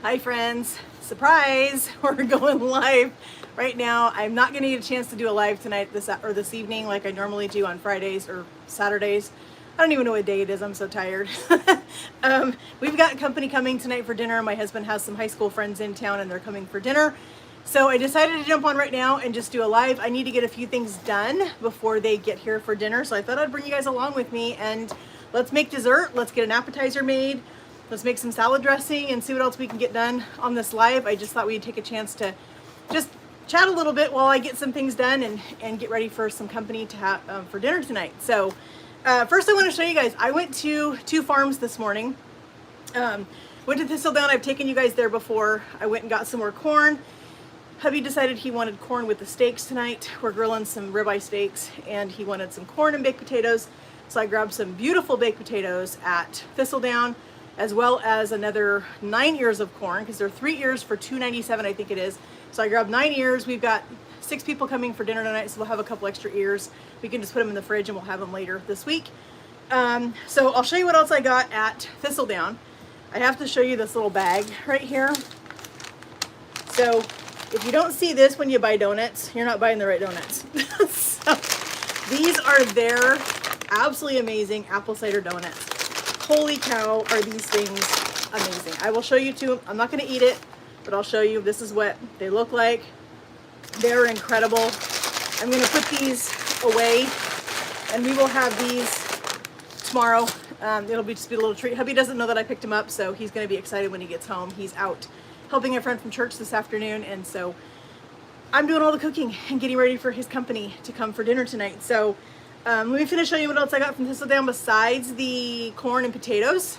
Hi friends, surprise, we're going live right now. I'm not going to get a chance to do a live tonight this evening like I normally do on Fridays or Saturdays. I don't even know what day it is, I'm so tired. We've got company coming tonight for dinner. My husband has some high school friends in town and they're coming for dinner. So I decided to jump on right now and just do a live. I need to get a few things done before they get here for dinner. So I thought I'd bring you guys along with me and let's make dessert. Let's get an appetizer made. Let's make some salad dressing and see what else we can get done on this live. I just thought we'd take a chance to just chat a little bit while I get some things done and get ready for some company to have for dinner tonight. So first I want to show you guys, I went to 2 farms this morning. Went to Thistledown. I've taken you guys there before. I went and got some more corn. Hubby decided he wanted corn with the steaks tonight. We're grilling some ribeye steaks and he wanted some corn and baked potatoes. So I grabbed some beautiful baked potatoes at Thistledown, as well as another 9 ears of corn, because they're 3 ears for $2.97, I think it is. So I grabbed 9 ears. We've got 6 people coming for dinner tonight, so we'll have a couple extra ears. We can just put them in the fridge and we'll have them later this week. So I'll show you what else I got at Thistledown. I have to show you this little bag right here. So if you don't see this when you buy donuts, you're not buying the right donuts. So these are their absolutely amazing apple cider donuts. Holy cow, are these things amazing. I will show you two. I'm not going to eat it, but I'll show you. This is what they look like. They're incredible. I'm going to put these away and we will have these tomorrow. It'll just be a little treat. Hubby doesn't know that I picked him up, so he's going to be excited when he gets home. He's out helping a friend from church this afternoon, and so I'm doing all the cooking and getting ready for his company to come for dinner tonight. So let me finish showing you what else I got from Thistledown besides the corn and potatoes.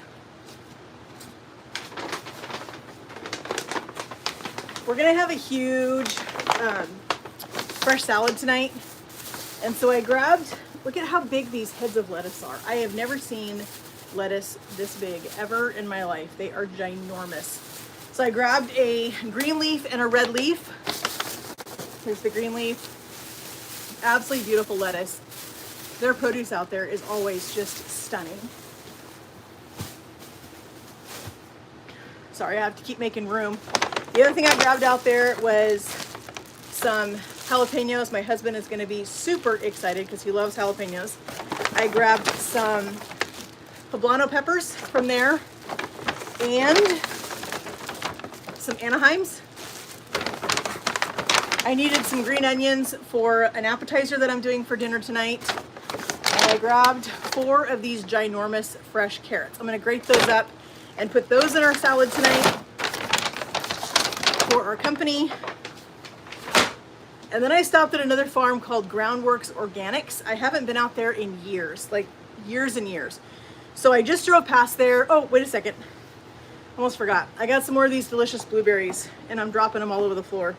We're gonna have a huge fresh salad tonight, and so I grabbed, look at how big these heads of lettuce are. I have never seen lettuce this big ever in my life. They are ginormous. So I grabbed a green leaf and a red leaf. Here's the green leaf. Absolutely beautiful lettuce. Their produce out there is always just stunning. Sorry, I have to keep making room. The other thing I grabbed out there was some jalapenos. My husband is going to be super excited because he loves jalapenos. I grabbed some poblano peppers from there and some Anaheims. I needed some green onions for an appetizer that I'm doing for dinner tonight. And I grabbed 4 of these ginormous fresh carrots. I'm going to grate those up and put those in our salad tonight for our company. And then I stopped at another farm called Groundworks Organics. I haven't been out there in years, like years and years. So I just drove past there. Oh, wait a second. Almost forgot. I got some more of these delicious blueberries and I'm dropping them all over the floor.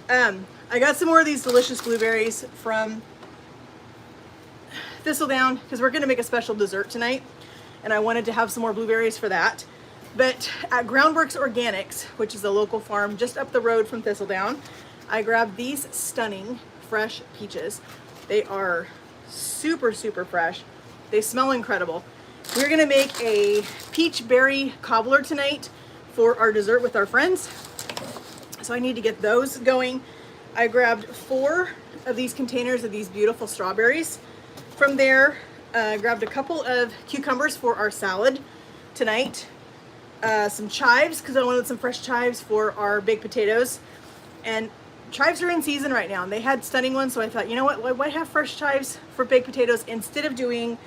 I got some more of these delicious blueberries from Thistledown because we're going to make a special dessert tonight and I wanted to have some more blueberries for that. But at Groundworks Organics, which is a local farm just up the road from Thistledown, I grabbed these stunning fresh peaches. They are super, super fresh. They smell incredible. We're going to make a peach berry cobbler tonight for our dessert with our friends. So I need to get those going. I grabbed 4 of these containers of these beautiful strawberries. From there, grabbed a couple of cucumbers for our salad tonight. Some chives, because I wanted some fresh chives for our baked potatoes. And chives are in season right now, and they had stunning ones, so I thought, you know what, why have fresh chives for baked potatoes instead of doing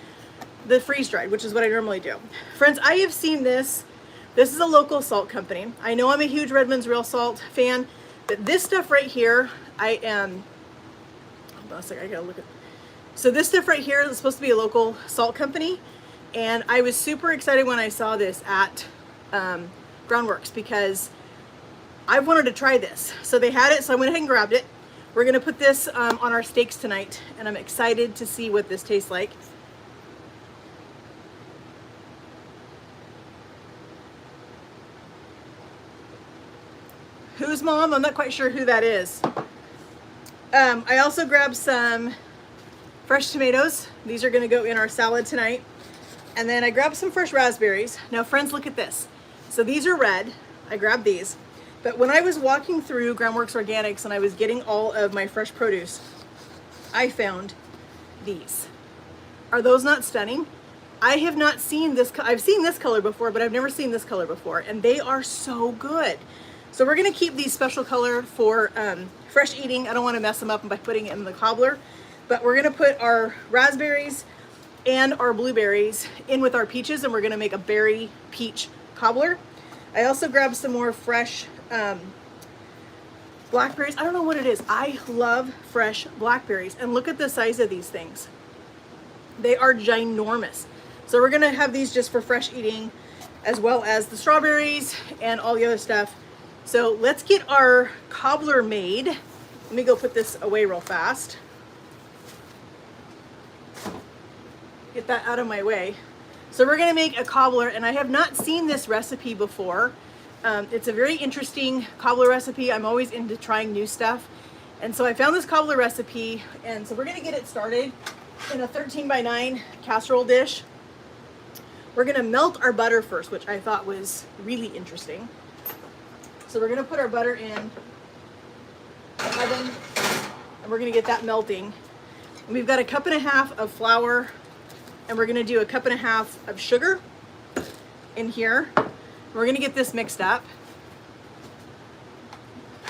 the freeze-dried, which is what I normally do. Friends, I have seen this. This is a local salt company. I know I'm a huge Redmond's Real Salt fan, but this stuff right here, I am, hold on a second, I gotta look at, so this stuff right here is supposed to be a local salt company, and I was super excited when I saw this at Groundworks because I wanted to try this. So they had it, so I went ahead and grabbed it. We're gonna put this on our steaks tonight, and I'm excited to see what this tastes like. Who's mom? I'm not quite sure who that is. I also grabbed some fresh tomatoes. These are gonna go in our salad tonight. And then I grabbed some fresh raspberries. Now friends, look at this. So these are red. I grabbed these. But when I was walking through Groundworks Organics and I was getting all of my fresh produce, I found these. Are those not stunning? I have not seen this. I've seen this color before, but I've never seen this color before, and they are so good. So we're gonna keep these special color for fresh eating. I don't wanna mess them up by putting it in the cobbler, but we're gonna put our raspberries and our blueberries in with our peaches, and we're gonna make a berry peach cobbler. I also grabbed some more fresh blackberries. I don't know what it is. I love fresh blackberries, and look at the size of these things. They are ginormous. So we're gonna have these just for fresh eating, as well as the strawberries and all the other stuff. So let's get our cobbler made. Let me go put this away real fast. Get that out of my way. So we're gonna make a cobbler, and I have not seen this recipe before. It's a very interesting cobbler recipe. I'm always into trying new stuff. And so I found this cobbler recipe, and so we're gonna get it started in a 13x9 casserole dish. We're gonna melt our butter first, which I thought was really interesting. So we're gonna put our butter in the oven, and we're gonna get that melting. And we've got a 1.5 cups of flour, and we're gonna do a 1.5 cups of sugar in here. We're gonna get this mixed up.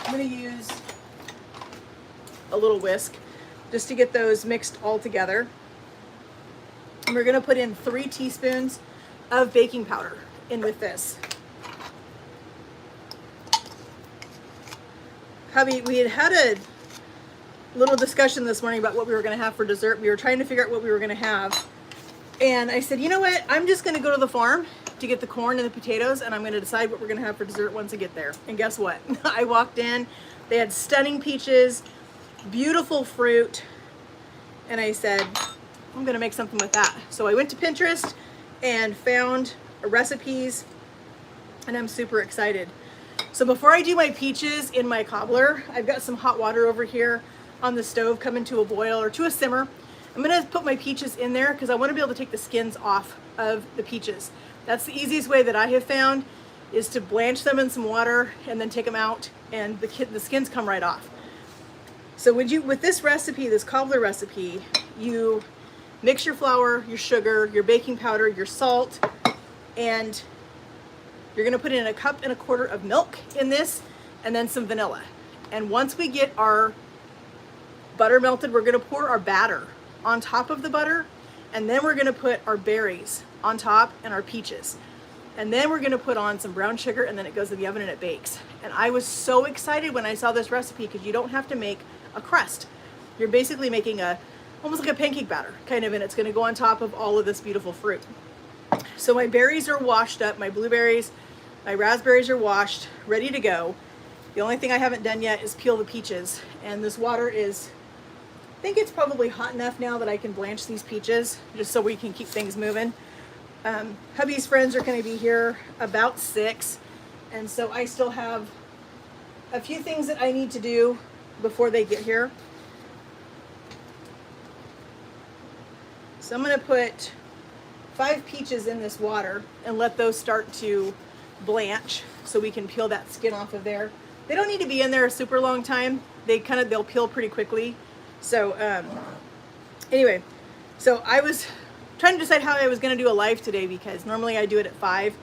I'm gonna use a little whisk just to get those mixed all together. And we're gonna put in 3 teaspoons of baking powder in with this. Hubby, we had a little discussion this morning about what we were gonna have for dessert. We were trying to figure out what we were gonna have. And I said, you know what? I'm just gonna go to the farm to get the corn and the potatoes, and I'm gonna decide what we're gonna have for dessert once I get there. And guess what? I walked in, they had stunning peaches, beautiful fruit, and I said, I'm gonna make something with that. So I went to Pinterest and found recipes, and I'm super excited. So before I do my peaches in my cobbler, I've got some hot water over here on the stove coming to a boil or to a simmer. I'm gonna put my peaches in there because I wanna be able to take the skins off of the peaches. That's the easiest way that I have found, is to blanch them in some water and then take them out, and the skins come right off. So with this recipe, this cobbler recipe, you mix your flour, your sugar, your baking powder, your salt, and you're gonna put in a 1.25 cups of milk in this, and then some vanilla. And once we get our butter melted, we're gonna pour our batter on top of the butter, and then we're gonna put our berries on top and our peaches. And then we're gonna put on some brown sugar, and then it goes in the oven and it bakes. And I was so excited when I saw this recipe, because you don't have to make a crust. You're basically making almost like a pancake batter, kind of, and it's gonna go on top of all of this beautiful fruit. So my berries are washed up, my blueberries, my raspberries are washed, ready to go. The only thing I haven't done yet is peel the peaches. And this water is, I think it's probably hot enough now that I can blanch these peaches, just so we can keep things moving. Hubby's friends are gonna be here about 6, and so I still have a few things that I need to do before they get here. So I'm gonna put 5 peaches in this water and let those start to blanch so we can peel that skin off of there. They don't need to be in there a super long time. They'll peel pretty quickly. So anyway, so I was trying to decide how I was gonna do a live today, because normally I do it at 5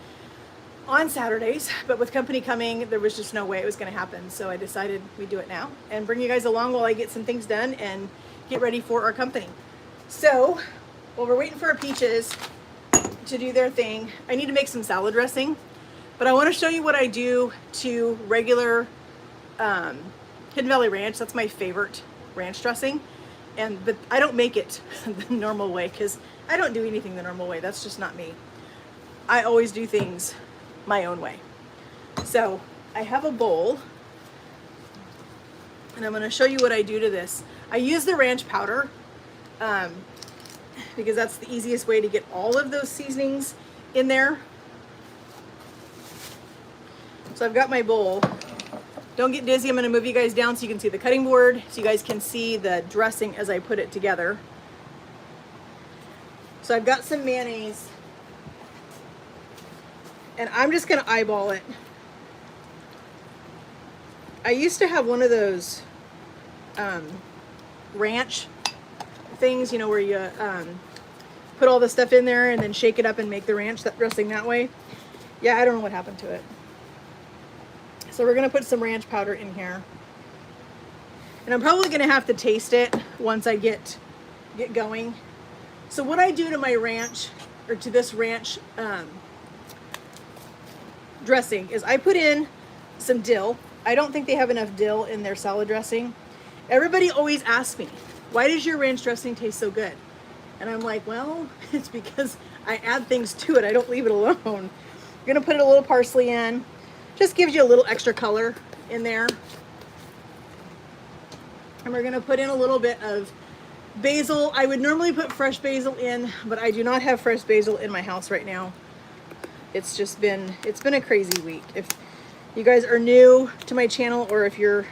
on Saturdays, but with company coming, there was just no way it was gonna happen. So I decided we'd do it now and bring you guys along while I get some things done and get ready for our company. So while we're waiting for our peaches to do their thing, I need to make some salad dressing, but I wanna show you what I do to regular Hidden Valley Ranch. That's my favorite ranch dressing. But I don't make it the normal way, because I don't do anything the normal way. That's just not me. I always do things my own way. So I have a bowl, and I'm gonna show you what I do to this. I use the ranch powder because that's the easiest way to get all of those seasonings in there. So I've got my bowl. Don't get dizzy, I'm gonna move you guys down so you can see the cutting board, so you guys can see the dressing as I put it together. So I've got some mayonnaise, and I'm just gonna eyeball it. I used to have one of those ranch things, you know, where you put all the stuff in there and then shake it up and make the ranch dressing that way. Yeah, I don't know what happened to it. So we're gonna put some ranch powder in here. And I'm probably gonna have to taste it once I get going. So what I do to my ranch, or to this ranch dressing, is I put in some dill. I don't think they have enough dill in their salad dressing. Everybody always asks me, why does your ranch dressing taste so good? And I'm like, well, it's because I add things to it. I don't leave it alone. I'm gonna put a little parsley in. Just gives you a little extra color in there. And we're gonna put in a little bit of basil. I would normally put fresh basil in, but I do not have fresh basil in my house right now. It's been a crazy week. If you guys are new to my channel, or if you've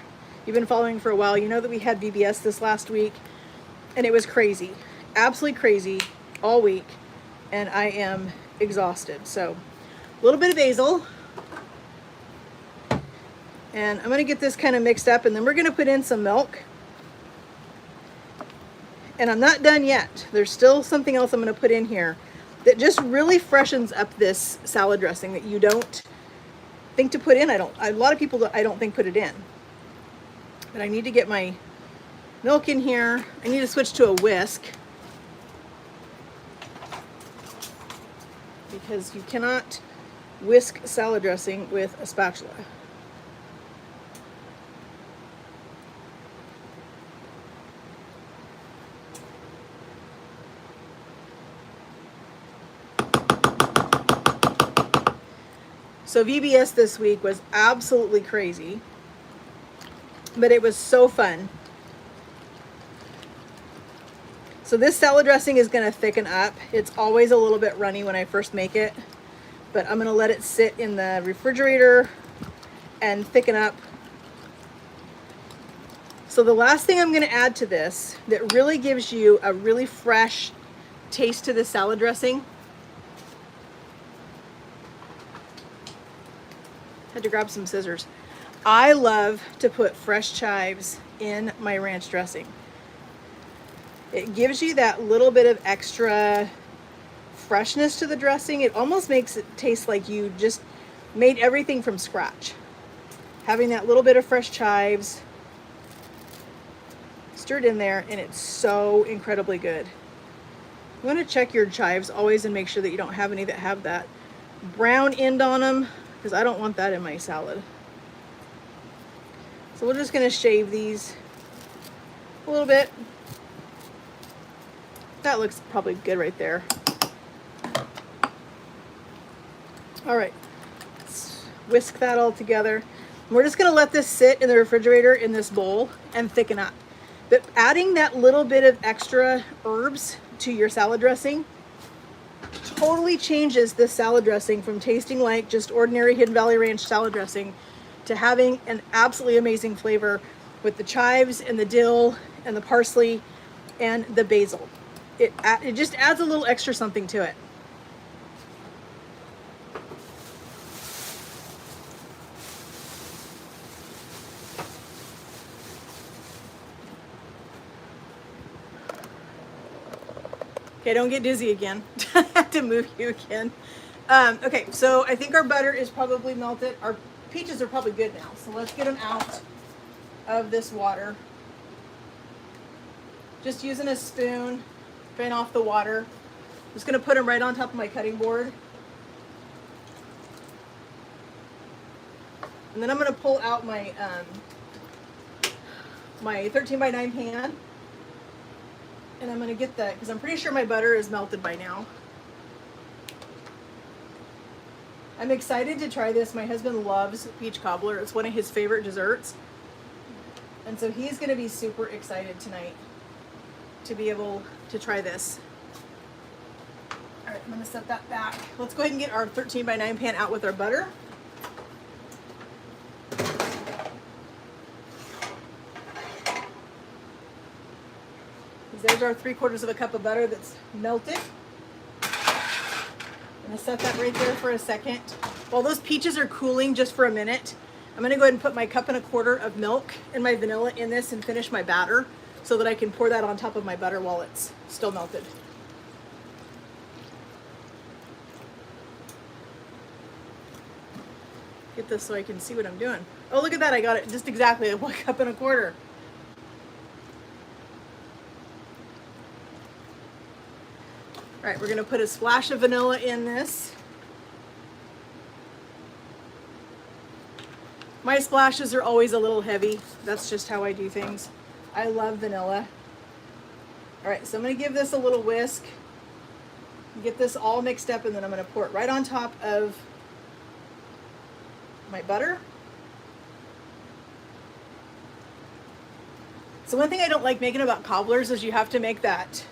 been following for a while, you know that we had VBS this last week, and it was crazy, absolutely crazy all week, and I am exhausted. So a little bit of basil, and I'm gonna get this kind of mixed up, and then we're gonna put in some milk. And I'm not done yet. There's still something else I'm gonna put in here that just really freshens up this salad dressing that you don't think to put in. A lot of people I don't think put it in. But I need to get my milk in here. I need to switch to a whisk, because you cannot whisk salad dressing with a spatula. So VBS this week was absolutely crazy, but it was so fun. So this salad dressing is gonna thicken up. It's always a little bit runny when I first make it, but I'm gonna let it sit in the refrigerator and thicken up. So the last thing I'm gonna add to this that really gives you a really fresh taste to the salad dressing, had to grab some scissors. I love to put fresh chives in my ranch dressing. It gives you that little bit of extra freshness to the dressing. It almost makes it taste like you just made everything from scratch. Having that little bit of fresh chives stirred in there, and it's so incredibly good. You want to check your chives always and make sure that you don't have any that have that brown end on them, because I don't want that in my salad. So we're just going to shave these a little bit. That looks probably good right there. All right, let's whisk that all together. We're just going to let this sit in the refrigerator in this bowl and thicken up. But adding that little bit of extra herbs to your salad dressing totally changes this salad dressing from tasting like just ordinary Hidden Valley Ranch salad dressing to having an absolutely amazing flavor with the chives and the dill and the parsley and the basil. It just adds a little extra something to it. Okay, don't get dizzy again. I have to move you again. Okay, so I think our butter is probably melted. Our peaches are probably good now. So let's get them out of this water. Just using a spoon, drain off the water. I'm just gonna put them right on top of my cutting board. And then I'm gonna pull out my my 13 by 9 pan. And I'm going to get that, because I'm pretty sure my butter is melted by now. I'm excited to try this. My husband loves peach cobbler. It's one of his favorite desserts. And so he's going to be super excited tonight to be able to try this. All right, I'm going to set that back. Let's go ahead and get our 13 by 9 pan out with our butter. There's our 3/4 cup of butter that's melted. I'm gonna set that right there for a second. While those peaches are cooling just for a minute, I'm gonna go ahead and put my 1.25 cups of milk and my vanilla in this and finish my batter so that I can pour that on top of my butter while it's still melted. Get this so I can see what I'm doing. Oh, look at that, I got it just exactly at 1.25 cups. All right, we're gonna put a splash of vanilla in this. My splashes are always a little heavy. That's just how I do things. I love vanilla. All right, so I'm gonna give this a little whisk. Get this all mixed up, and then I'm gonna pour it right on top of my butter. So one thing I don't like making about cobblers is you have to make that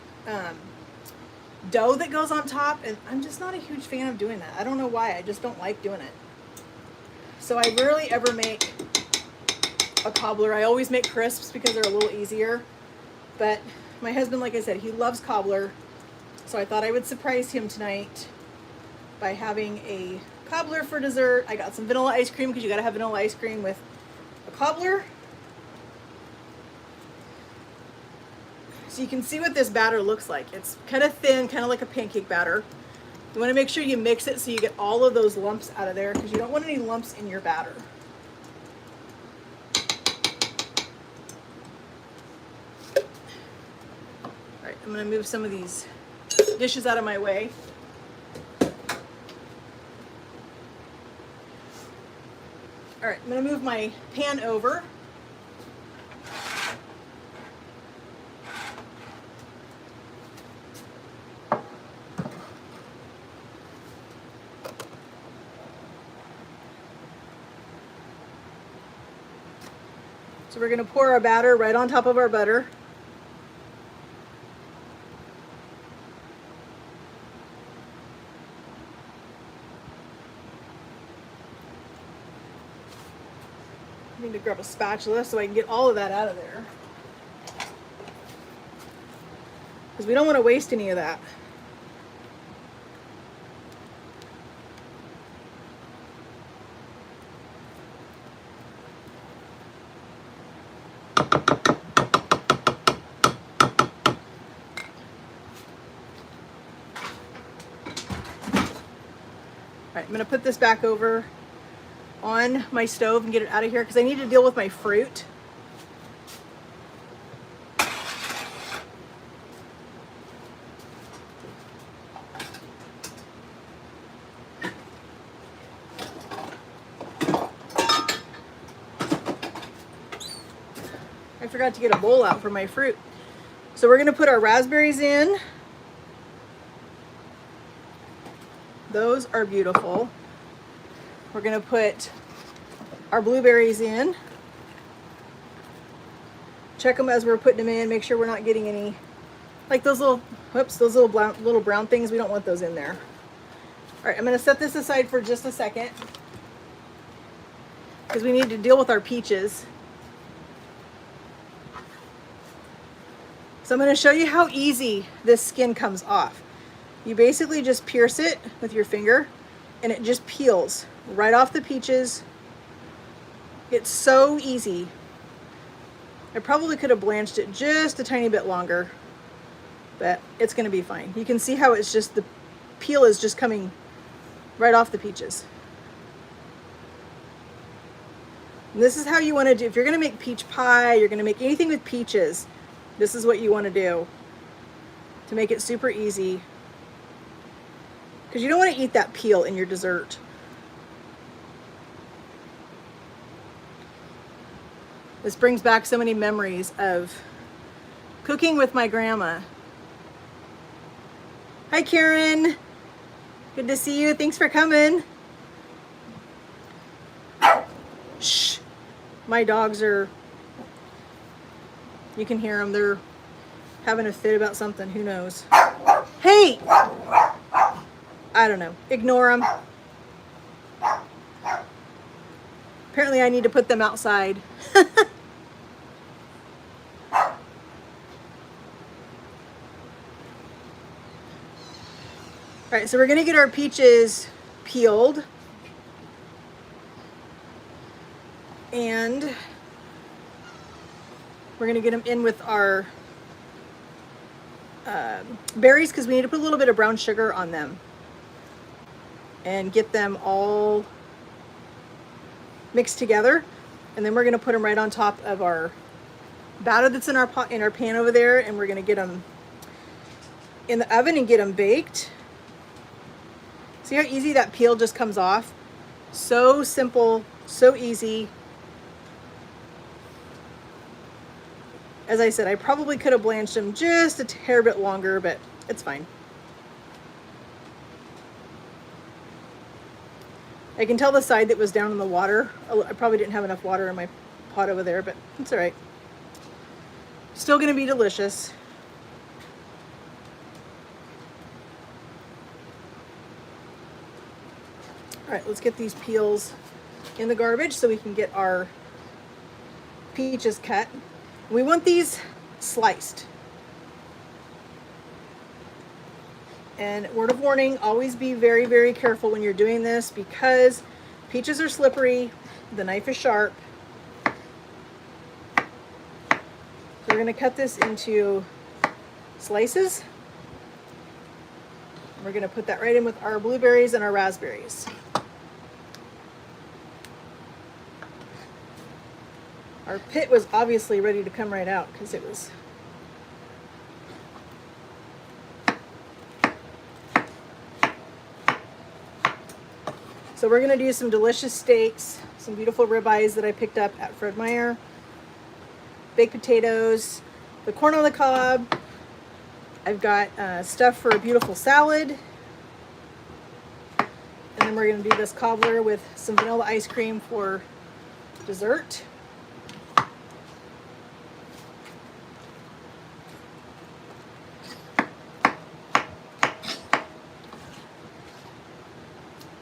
dough that goes on top, and I'm just not a huge fan of doing that. I don't know why, I just don't like doing it. So I rarely ever make a cobbler. I always make crisps because they're a little easier. But my husband, like I said, he loves cobbler. So I thought I would surprise him tonight by having a cobbler for dessert. I got some vanilla ice cream because you gotta have vanilla ice cream with a cobbler. So you can see what this batter looks like. It's kind of thin, kind of like a pancake batter. You want to make sure you mix it so you get all of those lumps out of there because you don't want any lumps in your batter. All right, I'm going to move some of these dishes out of my way. All right, I'm going to move my pan over. So we're going to pour our batter right on top of our butter. I need to grab a spatula so I can get all of that out of there, because we don't want to waste any of that. All right, I'm going to put this back over on my stove and get it out of here because I need to deal with my fruit. I forgot to get a bowl out for my fruit. So we're going to put our raspberries in. Those are beautiful. We're going to put our blueberries in. Check them as we're putting them in. Make sure we're not getting any, like those little, whoops, those little brown things. We don't want those in there. All right, I'm going to set this aside for just a second because we need to deal with our peaches. So I'm going to show you how easy this skin comes off. You basically just pierce it with your finger and it just peels right off the peaches. It's so easy. I probably could have blanched it just a tiny bit longer, but it's going to be fine. You can see how it's just, the peel is just coming right off the peaches. And this is how you want to do, if you're going to make peach pie, you're going to make anything with peaches, this is what you want to do to make it super easy. Because you don't want to eat that peel in your dessert. This brings back so many memories of cooking with my grandma. Hi, Karen. Good to see you. Thanks for coming. Shh. My dogs are, you can hear them. They're having a fit about something. Who knows? Hey! I don't know. Ignore them. Apparently I need to put them outside. All right, so we're going to get our peaches peeled. And we're going to get them in with our berries because we need to put a little bit of brown sugar on them and get them all mixed together. And then we're going to put them right on top of our batter that's in our pot, in our pan over there, and we're going to get them in the oven and get them baked. See how easy that peel just comes off? So simple, so easy. As I said, I probably could have blanched them just a hair bit longer, but it's fine. I can tell the side that was down in the water. I probably didn't have enough water in my pot over there, but it's all right. Still gonna be delicious. All right, let's get these peels in the garbage so we can get our peaches cut. We want these sliced. And word of warning, always be very, very careful when you're doing this because peaches are slippery, the knife is sharp. So we're going to cut this into slices. We're going to put that right in with our blueberries and our raspberries. Our pit was obviously ready to come right out because it was So we're going to do some delicious steaks, some beautiful ribeyes that I picked up at Fred Meyer, baked potatoes, the corn on the cob. I've got stuff for a beautiful salad. And then we're going to do this cobbler with some vanilla ice cream for dessert.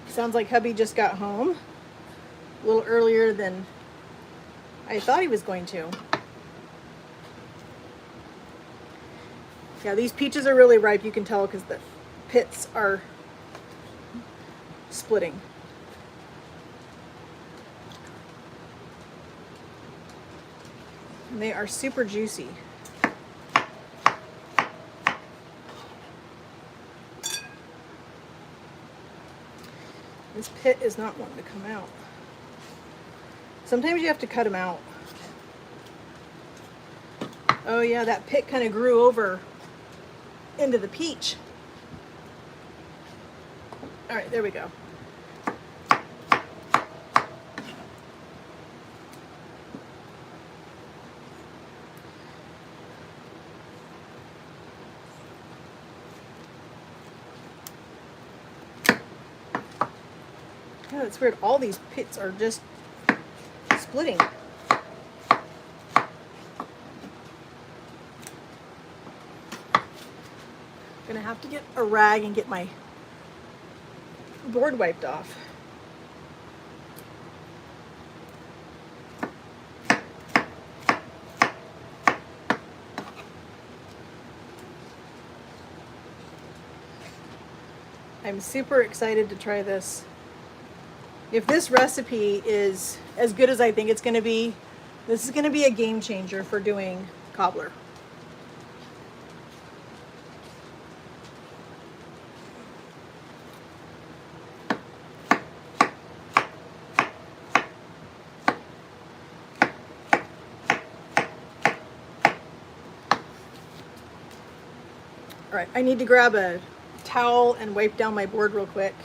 Sounds like hubby just got home a little earlier than I thought he was going to. Yeah, these peaches are really ripe. You can tell because the pits are splitting. And they are super juicy. This pit is not wanting to come out. Sometimes you have to cut them out. Oh yeah, that pit kind of grew over into the peach. All right, there we go. Yeah, it's weird. All these pits are just splitting. Gonna have to get a rag and get my board wiped off. I'm super excited to try this. If this recipe is as good as I think it's going to be, this is going to be a game changer for doing cobbler. All right, I need to grab a towel and wipe down my board real quick.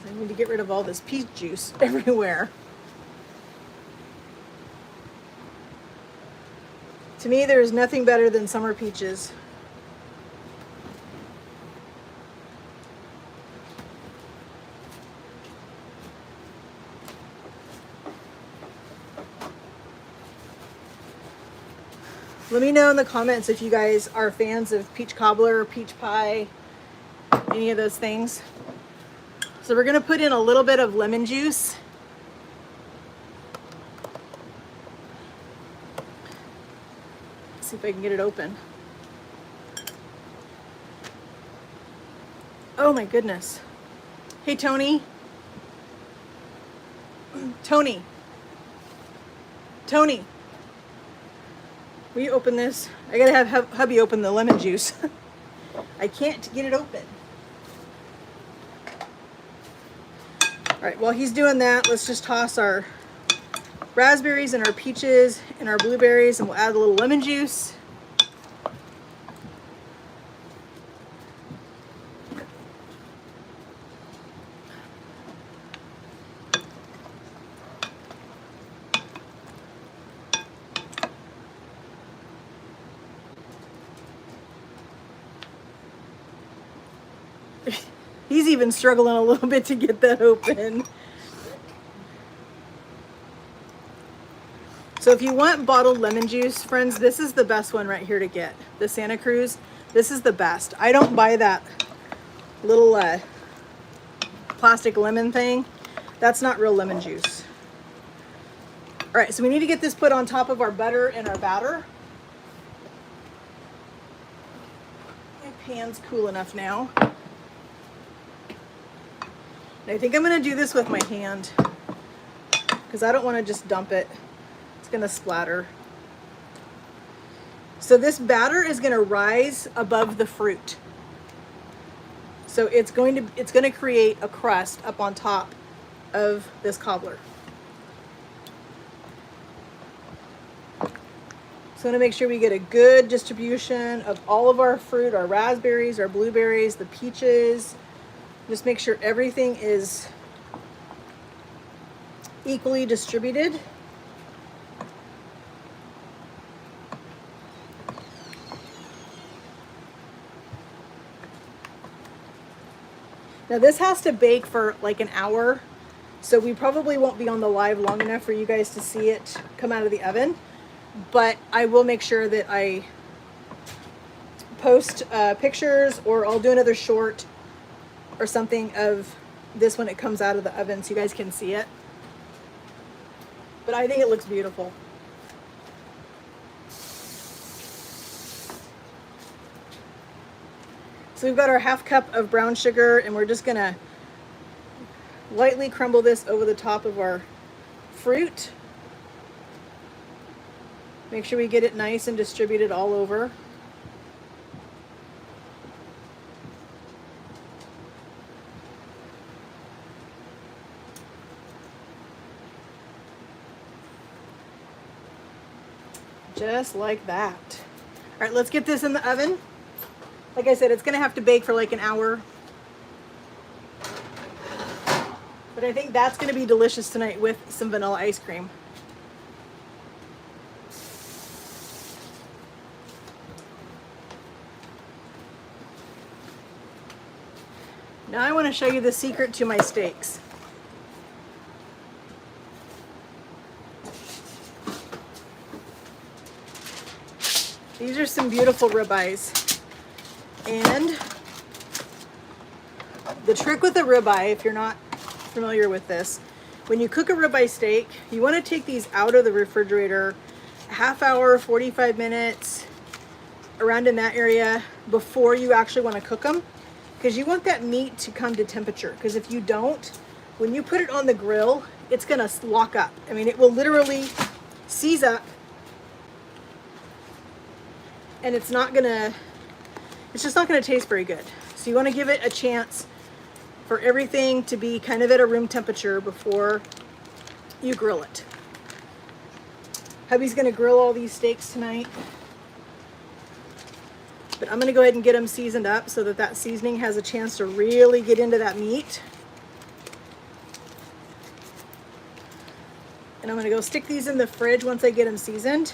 I need to get rid of all this peach juice everywhere. To me, there's nothing better than summer peaches. Let me know in the comments if you guys are fans of peach cobbler, peach pie, any of those things. So we're going to put in a little bit of lemon juice. Let's see if I can get it open. Oh my goodness. Hey, Tony. Tony. Tony. Will you open this? I gotta have hubby open the lemon juice. I can't get it open. All right, while he's doing that, let's just toss our raspberries and our peaches and our blueberries, and we'll add a little lemon juice. He's even struggling a little bit to get that open. So if you want bottled lemon juice, friends, this is the best one right here to get. The Santa Cruz, this is the best. I don't buy that little plastic lemon thing. That's not real lemon juice. All right, so we need to get this put on top of our butter and our batter. My pan's cool enough now. And I think I'm gonna do this with my hand because I don't wanna just dump it. It's gonna splatter. So this batter is gonna rise above the fruit. So it's gonna create a crust up on top of this cobbler. So I'm gonna make sure we get a good distribution of all of our fruit, our raspberries, our blueberries, the peaches. Just make sure everything is equally distributed. Now this has to bake for like an hour, so we probably won't be on the live long enough for you guys to see it come out of the oven, but I will make sure that I post pictures, or I'll do another short or something of this when it comes out of the oven so you guys can see it. But I think it looks beautiful. So we've got our ½ cup of brown sugar, and we're just gonna lightly crumble this over the top of our fruit. Make sure we get it nice and distributed all over. Just like that. All right, let's get this in the oven. Like I said, it's gonna have to bake for like an hour. But I think that's gonna be delicious tonight with some vanilla ice cream. Now I wanna show you the secret to my steaks. These are some beautiful ribeyes. And the trick with a ribeye, if you're not familiar with this, when you cook a ribeye steak, you want to take these out of the refrigerator a ½ hour, 45 minutes, around in that area, before you actually want to cook them, because you want that meat to come to temperature. Because if you don't, when you put it on the grill, it's going to lock up. I mean, it will literally seize up, and it's just not gonna taste very good. So you wanna give it a chance for everything to be kind of at a room temperature before you grill it. Hubby's gonna grill all these steaks tonight, but I'm gonna go ahead and get them seasoned up so that that seasoning has a chance to really get into that meat. And I'm gonna go stick these in the fridge once I get them seasoned.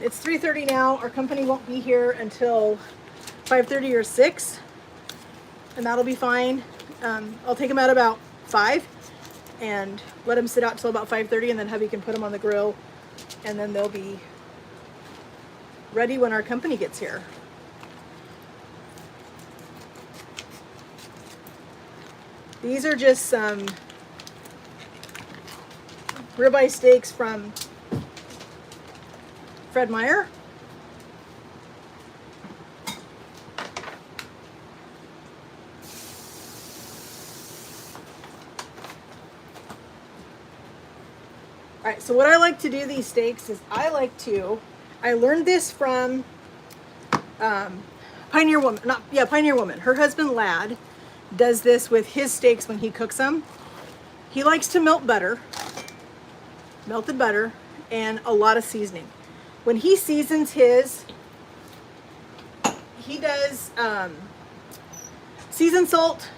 It's 3:30 now. Our company won't be here until 5:30 or 6, and that'll be fine. I'll take them out about 5 and let them sit out till about 5:30, and then hubby can put them on the grill, and then they'll be ready when our company gets here. These are just some ribeye steaks from Fred Meyer. right, so what I like to do these steaks is I learned this from Pioneer Woman, Pioneer Woman. Her husband Lad does this with his steaks when he cooks them. He likes to melt butter, melted butter, and a lot of seasoning. When he seasons his, he does seasoned salt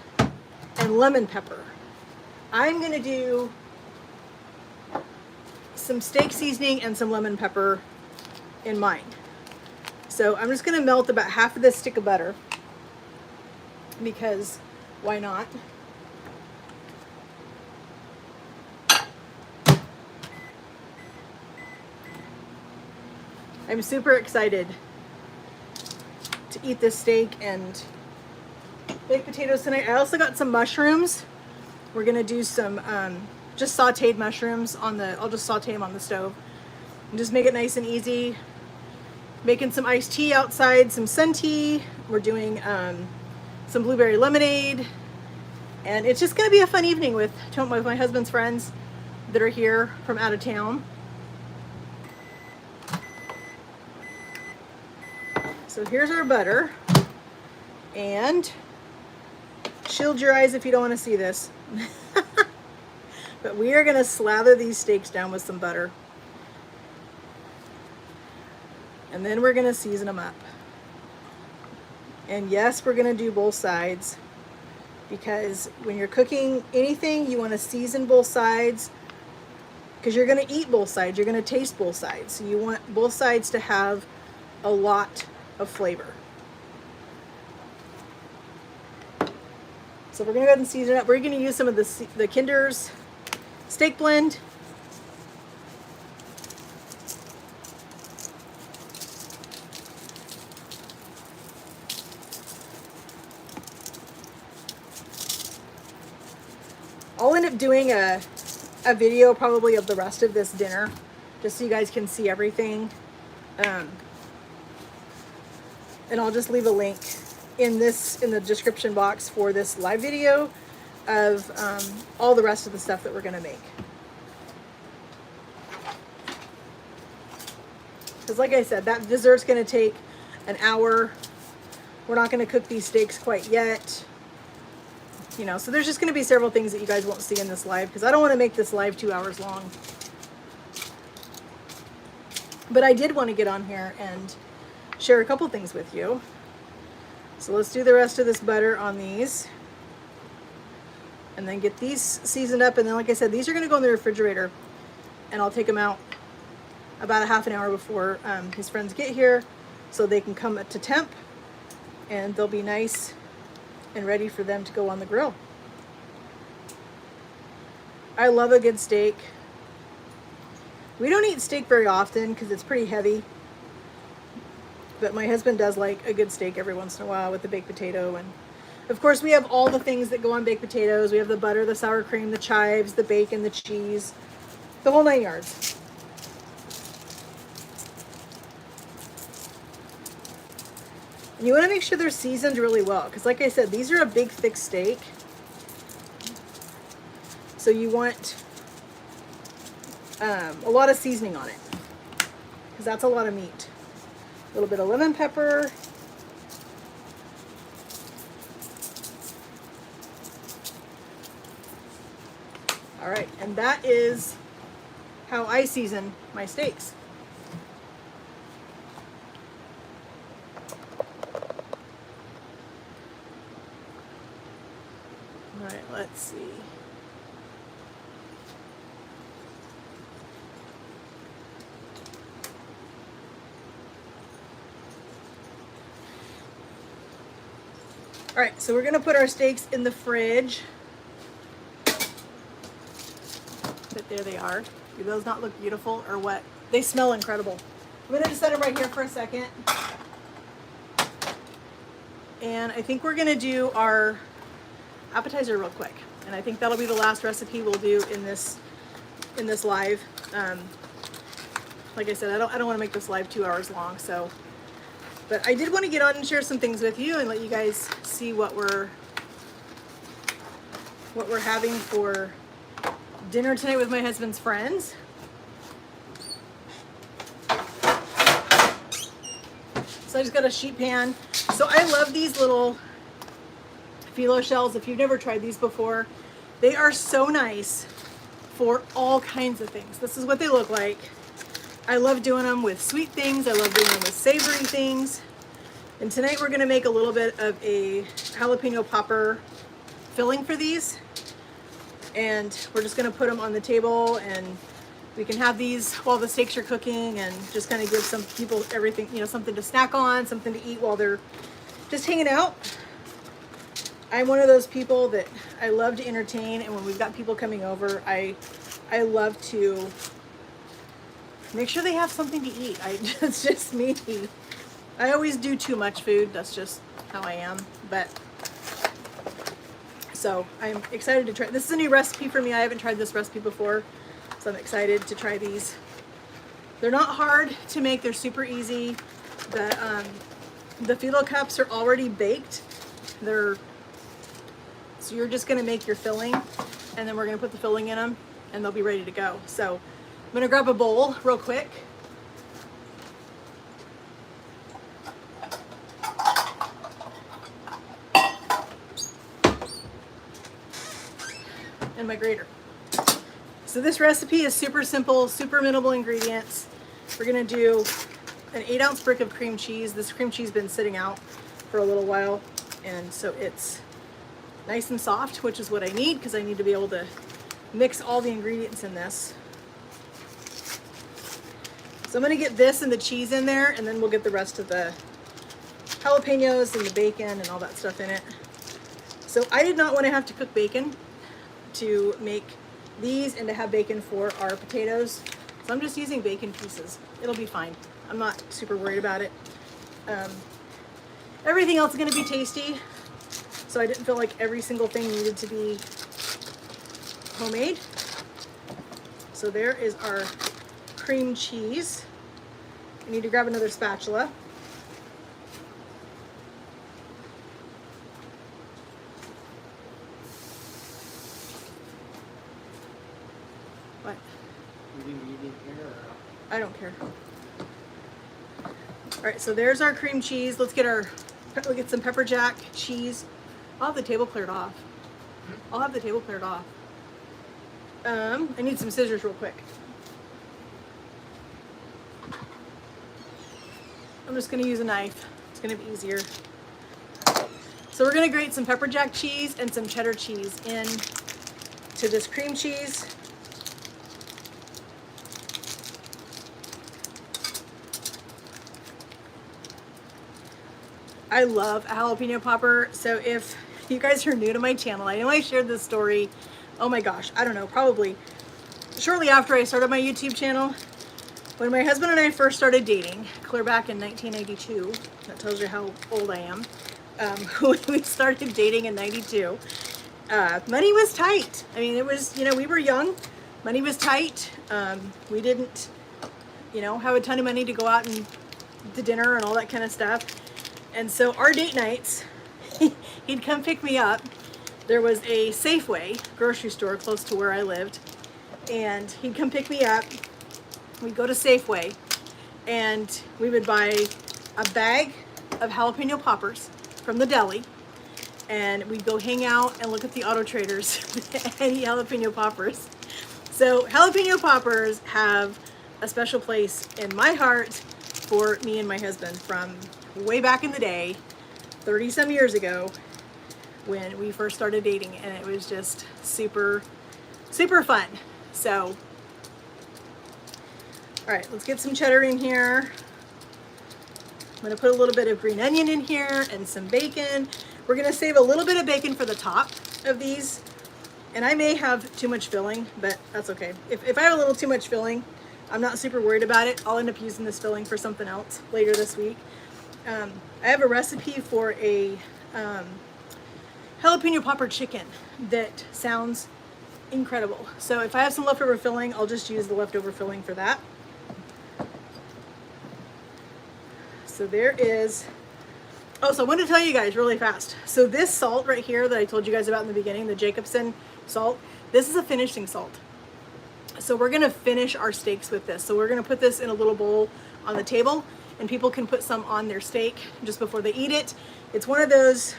and lemon pepper. I'm gonna do some steak seasoning and some lemon pepper in mine. So I'm just gonna melt about half of this stick of butter because why not? I'm super excited to eat this steak and baked potatoes tonight. I also got some mushrooms. We're gonna do some just sauteed mushrooms I'll just saute them on the stove and just make it nice and easy. Making some iced tea outside, some sun tea. We're doing some blueberry lemonade. And it's just gonna be a fun evening with my husband's friends that are here from out of town. So here's our butter. And shield your eyes if you don't want to see this. But we are gonna slather these steaks down with some butter. And then we're gonna season them up. And yes, we're gonna do both sides because when you're cooking anything, you wanna season both sides because you're gonna eat both sides, you're gonna taste both sides. So you want both sides to have a lot of flavor. So we're gonna go ahead and season it up. We're gonna use some of the Kinder's steak blend. I'll end up doing a video probably of the rest of this dinner just so you guys can see everything. And I'll just leave a link in the description box for this live video of all the rest of the stuff that we're gonna make. Because like I said, that dessert's gonna take an hour. We're not gonna cook these steaks quite yet. You know, so there's just gonna be several things that you guys won't see in this live because I don't wanna make this live 2 hours long. But I did wanna get on here and share a couple things with you. So let's do the rest of this butter on these. And then get these seasoned up. And then like I said, these are gonna go in the refrigerator and I'll take them out about a half an hour before his friends get here so they can come to temp and they'll be nice and ready for them to go on the grill. I love a good steak. We don't eat steak very often because it's pretty heavy. But my husband does like a good steak every once in a while with the baked potato. And of course we have all the things that go on baked potatoes. We have the butter, the sour cream, the chives, the bacon, the cheese, the whole 9 yards. And you want to make sure they're seasoned really well because like I said, these are a big thick steak. So you want a lot of seasoning on it because that's a lot of meat. A little bit of lemon pepper. All right, and that is how I season my steaks. All right, let's see. All right, so we're gonna put our steaks in the fridge. But there they are. Do those not look beautiful or what? They smell incredible. I'm gonna just set them right here for a second. And I think we're gonna do our appetizer real quick. And I think that'll be the last recipe we'll do in this live. Like I said, I don't want to make this live 2 hours long, so. But I did want to get on and share some things with you and let you guys see what we're having for dinner tonight with my husband's friends. So I just got a sheet pan. So I love these little phyllo shells. If you've never tried these before, they are so nice for all kinds of things. This is what they look like. I love doing them with sweet things. I love doing them with savory things. And tonight we're gonna make a little bit of a jalapeno popper filling for these. And we're just gonna put them on the table, and we can have these while the steaks are cooking, and just kind of give some people everything, you know, something to snack on, something to eat while they're just hanging out. I'm one of those people that I love to entertain, and when we've got people coming over, I love to make sure they have something to eat. It's just me. I always do too much food. That's just how I am. But so I'm excited to try. This is a new recipe for me. I haven't tried this recipe before, so I'm excited to try these. They're not hard to make. They're super easy. The phyllo cups are already baked. So you're just gonna make your filling, and then we're gonna put the filling in them, and they'll be ready to go. So I'm gonna grab a bowl real quick. And my grater. So this recipe is super simple, super minimal ingredients. We're gonna do an 8-ounce brick of cream cheese. This cream cheese has been sitting out for a little while, and so it's nice and soft, which is what I need, because I need to be able to mix all the ingredients in this. So I'm gonna get this and the cheese in there, and then we'll get the rest of the jalapenos and the bacon and all that stuff in it. So I did not want to have to cook bacon to make these and to have bacon for our potatoes. So I'm just using bacon pieces. It'll be fine. I'm not super worried about it. Everything else is gonna be tasty, so I didn't feel like every single thing needed to be homemade. So there is our cream cheese. I need to grab another spatula. What? I don't care. All right, so there's our cream cheese. Let's get some pepper jack cheese. I'll have the table cleared off. I need some scissors real quick. I'm just gonna use a knife. It's gonna be easier. So we're gonna grate some pepper jack cheese and some cheddar cheese in to this cream cheese. I love a jalapeno popper. So if you guys are new to my channel, I know I shared this story, oh my gosh, I don't know, probably shortly after I started my YouTube channel. When my husband and I first started dating, clear back in 1992, that tells you how old I am. When we started dating in 92, money was tight. I mean, it was, you know, we were young, money was tight. We didn't, you know, have a ton of money to go out and to dinner and all that kind of stuff. And so our date nights, he'd come pick me up. There was a Safeway grocery store close to where I lived, and he'd come pick me up. We'd go to Safeway, and we would buy a bag of jalapeno poppers from the deli, and we'd go hang out and look at the Auto Traders and eat jalapeno poppers. So jalapeno poppers have a special place in my heart for me and my husband from way back in the day, 30 some years ago, when we first started dating, and it was just super, super fun. So, all right, let's get some cheddar in here. I'm gonna put a little bit of green onion in here and some bacon. We're gonna save a little bit of bacon for the top of these, and I may have too much filling, but that's okay. If I have a little too much filling, I'm not super worried about it. I'll end up using this filling for something else later this week. I have a recipe for a jalapeno popper chicken that sounds incredible. So if I have some leftover filling, I'll just use the leftover filling for that. So there is, oh, so I want to tell you guys really fast. So this salt right here that I told you guys about in the beginning, the Jacobsen salt, this is a finishing salt. So we're gonna finish our steaks with this. So we're gonna put this in a little bowl on the table, and people can put some on their steak just before they eat it. It's one of those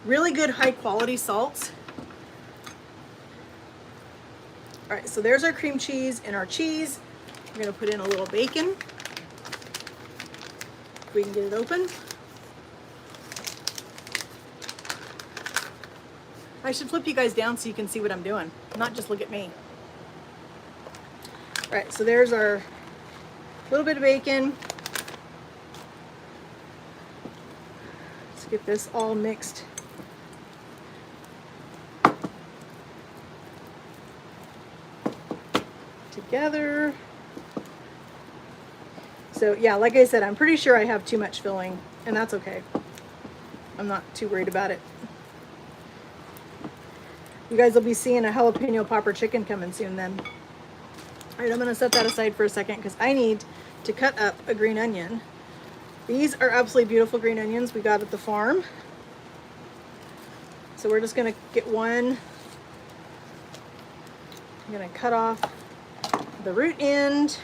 really good high quality salts. All right, so there's our cream cheese and our cheese. We're gonna put in a little bacon. If we can get it open. I should flip you guys down so you can see what I'm doing, not just look at me. All right, so there's our little bit of bacon. Let's get this all mixed. Together. So yeah, like I said, I'm pretty sure I have too much filling, and that's okay. I'm not too worried about it. You guys will be seeing a jalapeno popper chicken coming soon then. All right, I'm gonna set that aside for a second because I need to cut up a green onion. These are absolutely beautiful green onions we got at the farm. So we're just gonna get one. I'm gonna cut off the root end.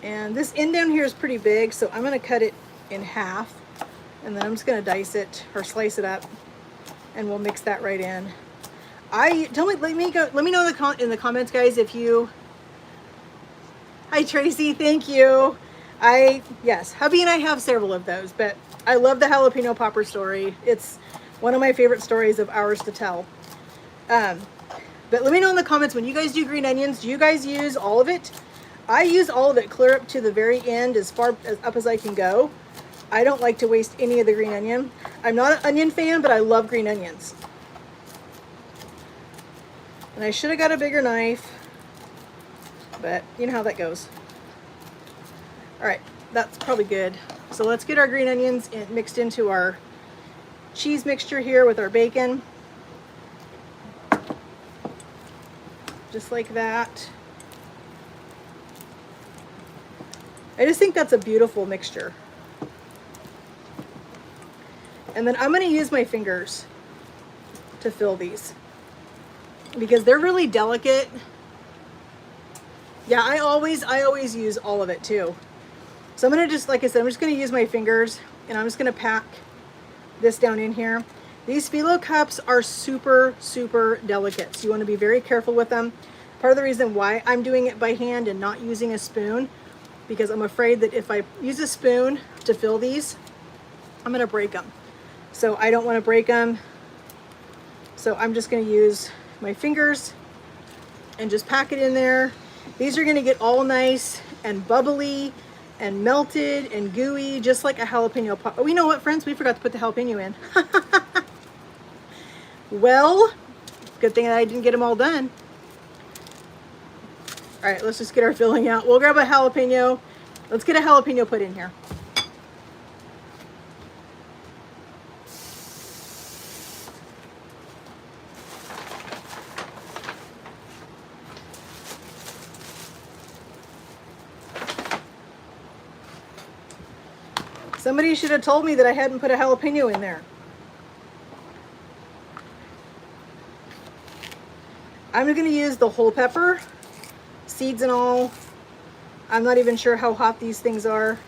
And this end down here is pretty big, so I'm gonna cut it in half, and then I'm just gonna dice it or slice it up, and we'll mix that right in. Let me know in the comments, guys, if you. Hi Tracy, thank you. Yes, hubby and I have several of those, but I love the jalapeno popper story. It's one of my favorite stories of ours to tell. But let me know in the comments, when you guys do green onions, do you guys use all of it? I use all of it clear up to the very end, as far up as I can go. I don't like to waste any of the green onion. I'm not an onion fan, but I love green onions. And I should have got a bigger knife, but you know how that goes. All right, that's probably good. So let's get our green onions mixed into our cheese mixture here with our bacon. Just like that. I just think that's a beautiful mixture. And then I'm going to use my fingers to fill these because they're really delicate. Yeah, I always use all of it too. So I'm going to just, like I said, I'm just going to use my fingers, and I'm just going to pack this down in here. These phyllo cups are super, super delicate, so you want to be very careful with them. Part of the reason why I'm doing it by hand and not using a spoon, because I'm afraid that if I use a spoon to fill these, I'm going to break them. So I don't want to break them. So I'm just going to use my fingers and just pack it in there. These are going to get all nice and bubbly and melted and gooey, just like a jalapeno pop. Oh, you know what, friends? We forgot to put the jalapeno in. Well, good thing that I didn't get them all done. All right, let's just get our filling out. We'll grab a jalapeno. Let's get a jalapeno put in here. Somebody should have told me that I hadn't put a jalapeno in there. I'm going to use the whole pepper, seeds and all. I'm not even sure how hot these things are.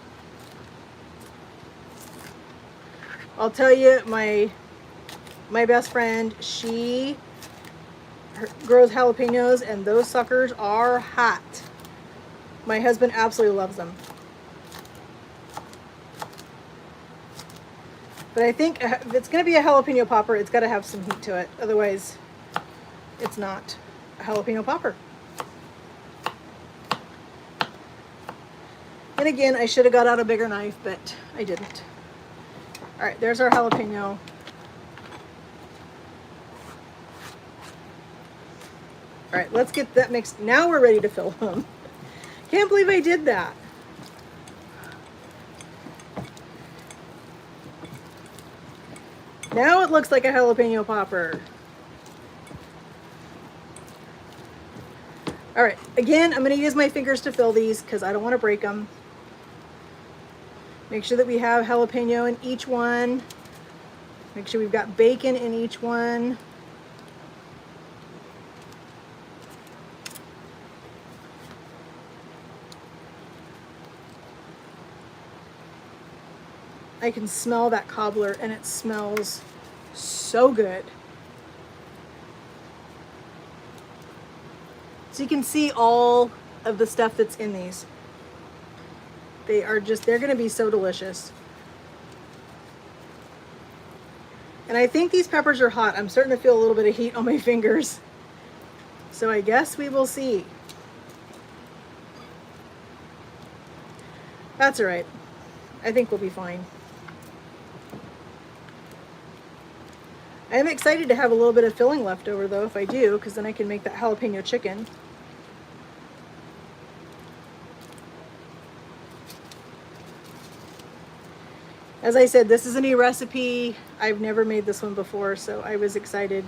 I'll tell you, my best friend, she grows jalapenos, and those suckers are hot. My husband absolutely loves them. But I think if it's going to be a jalapeno popper, it's got to have some heat to it. Otherwise, it's not a jalapeno popper. And again, I should have got out a bigger knife, but I didn't. All right, there's our jalapeno. All right, let's get that mixed. Now we're ready to fill them. Can't believe I did that. Now it looks like a jalapeno popper. All right, again, I'm going to use my fingers to fill these because I don't want to break them. Make sure that we have jalapeno in each one. Make sure we've got bacon in each one. I can smell that cobbler, and it smells so good. So you can see all of the stuff that's in these. They're going to be so delicious. And I think these peppers are hot. I'm starting to feel a little bit of heat on my fingers. So I guess we will see. That's all right. I think we'll be fine. I am excited to have a little bit of filling left over though, if I do, because then I can make that jalapeno chicken. As I said, this is a new recipe. I've never made this one before, so I was excited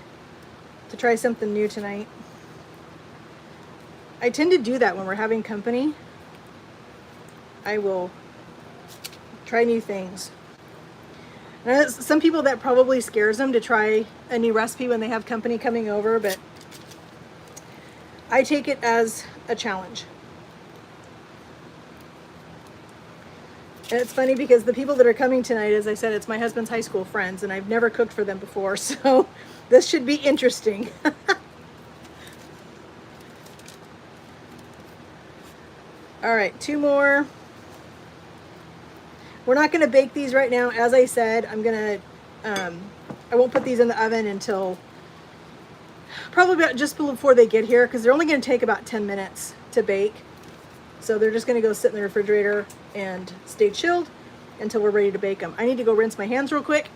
to try something new tonight. I tend to do that when we're having company. I will try new things. And some people that probably scares them to try a new recipe when they have company coming over, but I take it as a challenge. And it's funny because the people that are coming tonight, as I said, it's my husband's high school friends, and I've never cooked for them before, so this should be interesting. All right, 2 more. We're not going to bake these right now. As I said, I won't put these in the oven until probably about just before they get here, because they're only going to take about 10 minutes to bake. So they're just going to go sit in the refrigerator and stay chilled until we're ready to bake them. I need to go rinse my hands real quick.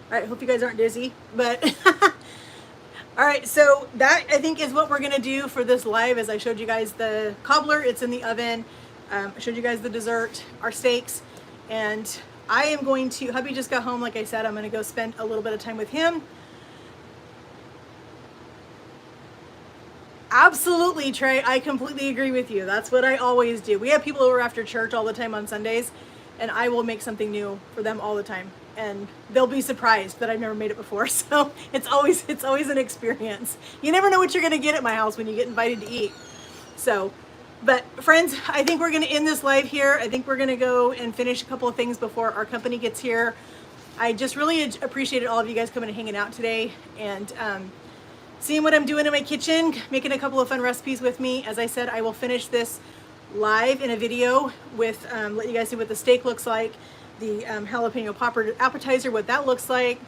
All right, hope you guys aren't dizzy, but all right, so that I think is what we're gonna do for this live. As I showed you guys the cobbler, it's in the oven. I showed you guys the dessert, our steaks, and I am going to, hubby just got home, like I said, I'm gonna go spend a little bit of time with him. Absolutely, Trey, I completely agree with you. That's what I always do. We have people over after church all the time on Sundays, and I will make something new for them all the time. And they'll be surprised that I've never made it before. So it's always an experience. You never know what you're gonna get at my house when you get invited to eat. So, but friends, I think we're gonna end this live here. I think we're gonna go and finish a couple of things before our company gets here. I just really appreciated all of you guys coming and hanging out today, and seeing what I'm doing in my kitchen, making a couple of fun recipes with me. As I said, I will finish this live in a video with, let you guys see what the steak looks like, the jalapeno popper appetizer, what that looks like,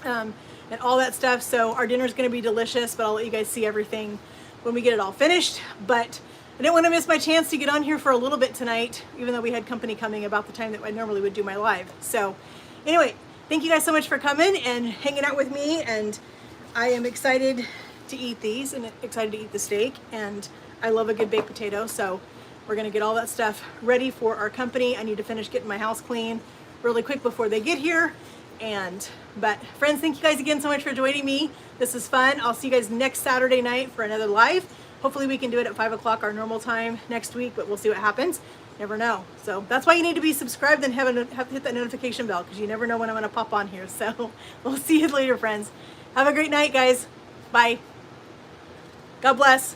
and all that stuff. So our dinner is going to be delicious, but I'll let you guys see everything when we get it all finished. But I didn't want to miss my chance to get on here for a little bit tonight, even though we had company coming about the time that I normally would do my live. So anyway, thank you guys so much for coming and hanging out with me, and I am excited to eat these and excited to eat the steak, and I love a good baked potato. So we're gonna get all that stuff ready for our company. I need to finish getting my house clean really quick before they get here. But friends, thank you guys again so much for joining me. This is fun. I'll see you guys next Saturday night for another live. Hopefully we can do it at 5 o'clock our normal time next week, but we'll see what happens. Never know. So that's why you need to be subscribed and have hit that notification bell, because you never know when I'm gonna pop on here. So we'll see you later, friends. Have a great night, guys. Bye. God bless.